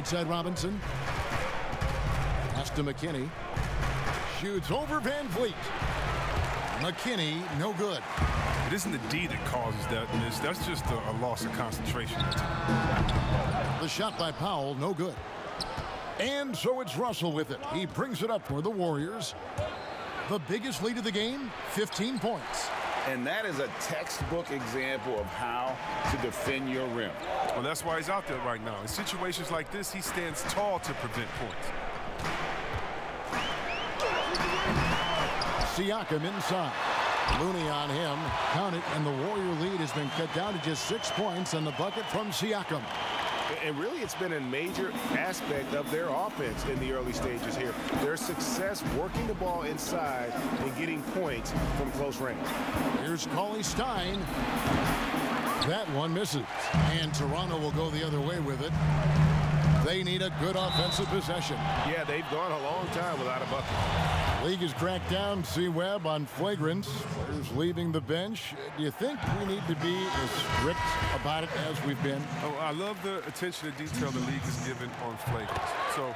Right side Robinson. Pass to McKinney. Shoots over Van Vliet. McKinney, no good. It isn't the D that causes that miss. That's just a loss of concentration. The shot by Powell, no good. And so it's Russell with it. He brings it up for the Warriors. The biggest lead of the game, 15 points. And that is a textbook example of how to defend your rim. Well, that's why he's out there right now. In situations like this, he stands tall to prevent points. Siakam inside. Looney on him. Count it, and the Warrior lead has been cut down to just 6 points on the bucket from Siakam. And really, it's been a major aspect of their offense in the early stages here. Their success working the ball inside and getting points from close range. Here's Cauley Stein. That one misses. And Toronto will go the other way with it. They need a good offensive possession. Yeah, they've gone a long time without a bucket. League has cracked down, C-Webb, on flagrants. Players leaving the bench. Do you think we need to be as strict about it as we've been? Oh, I love the attention to detail the league is given on flagrants. So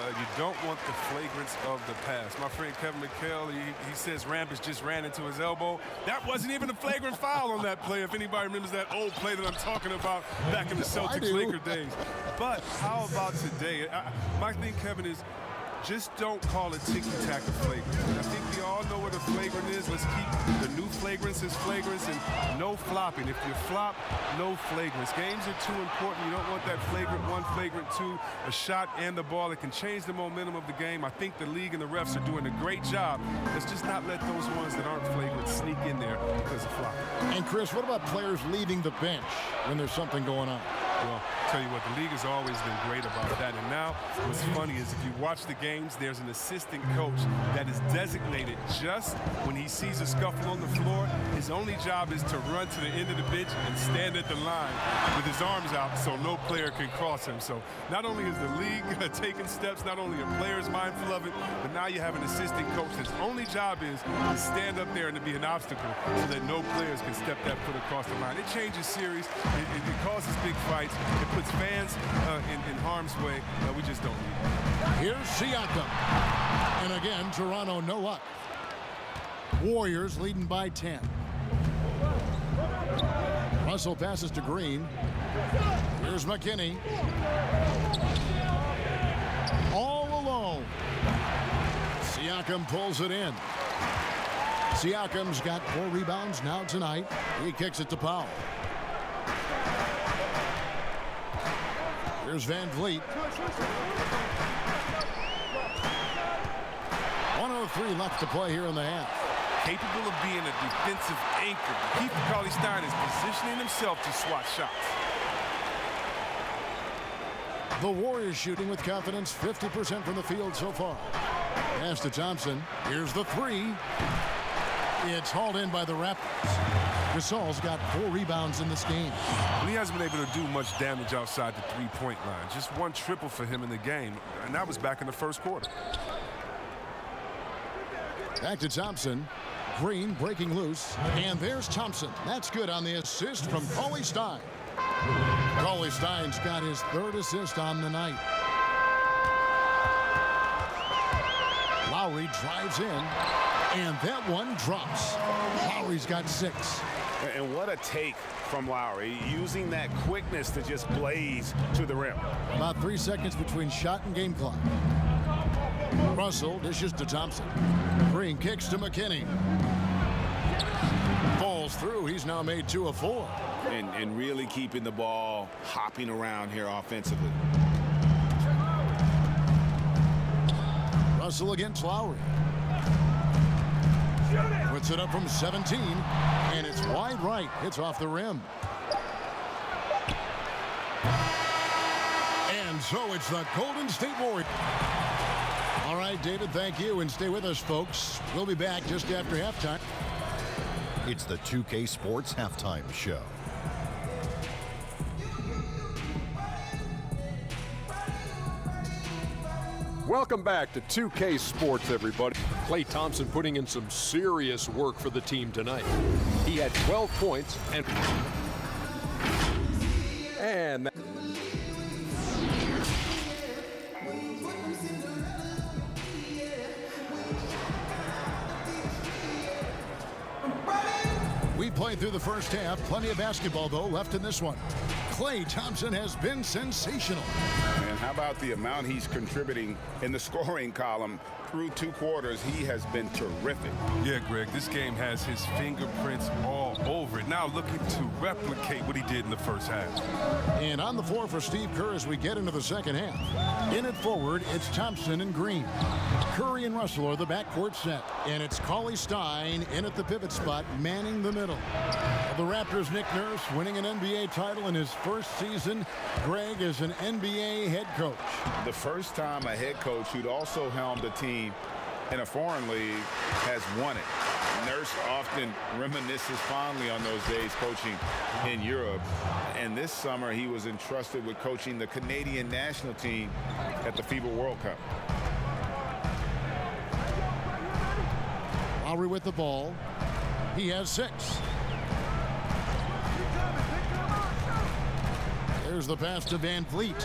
you don't want the flagrants of the past. My friend Kevin McHale, he says Rambis just ran into his elbow. That wasn't even a flagrant foul on that play, if anybody remembers that old play that I'm talking about back in the Celtics-Laker days. But how about today? My thing, Kevin, is just don't call it ticky-tack a flagrant. I think we all know what a flagrant is. Let's keep the new flagrants as flagrants and no flopping. If you flop, no flagrants. Games are too important. You don't want that flagrant one, flagrant two, a shot and the ball. It can change the momentum of the game. I think the league and the refs are doing a great job. Let's just not let those ones that aren't flagrant sneak in there because of flopping. And, Chris, what about players leaving the bench when there's something going on? Well, I'll tell you what, the league has always been great about that. And now what's funny is if you watch the games, there's an assistant coach that is designated just when he sees a scuffle on the floor. His only job is to run to the end of the bench and stand at the line with his arms out so no player can cross him. So not only is the league taking steps, not only are players mindful of it, but now you have an assistant coach whose only job is to stand up there and to be an obstacle so that no players can step that foot across the line. It changes series. It causes big fights. It puts fans in harm's way. We just don't need it. Here's Siakam. And again, Toronto no luck. Warriors leading by 10. Russell passes to Green. Here's McKinney. All alone. Siakam pulls it in. Siakam's got 4 rebounds now tonight. He kicks it to Powell. Here's Van Vliet. 1:03 left to play here in the half. Capable of being a defensive anchor. Keith Cauley Stein is positioning himself to swat shots. The Warriors shooting with confidence, 50% from the field so far. Pass to Thompson. Here's the 3. It's hauled in by the Raptors. Gasol's got 4 rebounds in this game. He hasn't been able to do much damage outside the three-point line. Just 1 triple for him in the game, and that was back in the first quarter. Back to Thompson. Green breaking loose, and there's Thompson. That's good on the assist from Cauley Stein. Cauley Stein's got his 3rd assist on the night. Lowry drives in, and that one drops. Lowry's got 6. And what a take from Lowry, using that quickness to just blaze to the rim. About 3 seconds between shot and game clock. Russell dishes to Thompson. Green kicks to McKinney. Falls through. He's now made 2 of 4. And really keeping the ball hopping around here offensively. Russell against Lowry. Puts it up from 17, and it's wide right. Hits off the rim. And so it's the Golden State Warriors. All right, David, thank you, and stay with us, folks. We'll be back just after halftime. It's the 2K Sports Halftime Show. Welcome back to 2K Sports, everybody. Klay Thompson putting in some serious work for the team tonight. He had 12 points and through the first half. Plenty of basketball, though, left in this one. Klay Thompson has been sensational. And how about the amount he's contributing in the scoring column? Through 2 quarters, he has been terrific. Yeah, Greg, this game has his fingerprints all over it. Now looking to replicate what he did in the first half. And on the floor for Steve Kerr as we get into the second half. In it forward, it's Thompson and Green. Curry and Russell are the backcourt set. And it's Cauley Stein in at the pivot spot, manning the middle. The Raptors' Nick Nurse winning an NBA title in his first season. Greg is an NBA head coach. The first time a head coach who'd also helmed a team in a foreign league has won it. Nurse often reminisces fondly on those days coaching in Europe. And this summer, he was entrusted with coaching the Canadian national team at the FIBA World Cup. Lowry with the ball. He has 6. There's the pass to Van Vliet.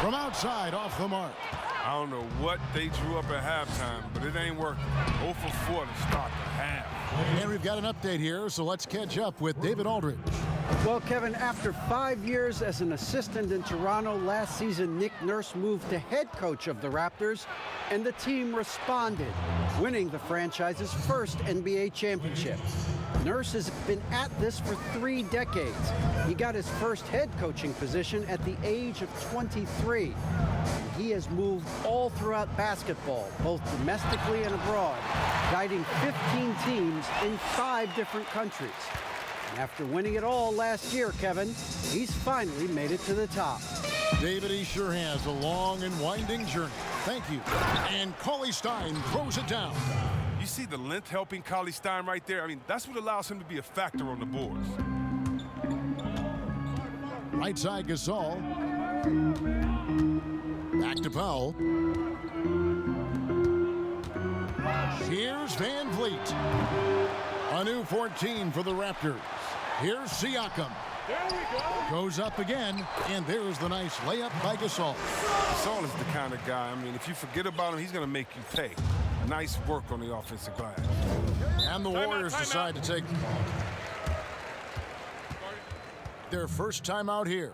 From outside, off the mark. I don't know what they drew up at halftime, but it ain't working. 0 for 4 to start the half. And we've got an update here, so let's catch up with David Aldridge. Well, Kevin, after 5 years as an assistant in Toronto last season, Nick Nurse moved to head coach of the Raptors, and the team responded, winning the franchise's first NBA championship. Nurse has been at this for 3 decades. He got his first head coaching position at the age of 23. And he has moved all throughout basketball, both domestically and abroad, guiding 15 teams in 5 different countries. And after winning it all last year, Kevin, he's finally made it to the top. David, he sure has a long and winding journey. Thank you. And Cauley Stein throws it down. You see the length helping Cauley Stein right there? I mean, that's what allows him to be a factor on the boards. Right side, Gasol. Back to Powell. Here's Van Vliet. A new 14 for the Raptors. Here's Siakam. There we go. Goes up again, and there's the nice layup by Gasol. Gasol is the kind of guy, I mean, if you forget about him, he's going to make you pay. Nice work on the offensive glass. And the Warriors decide to take their first time out here.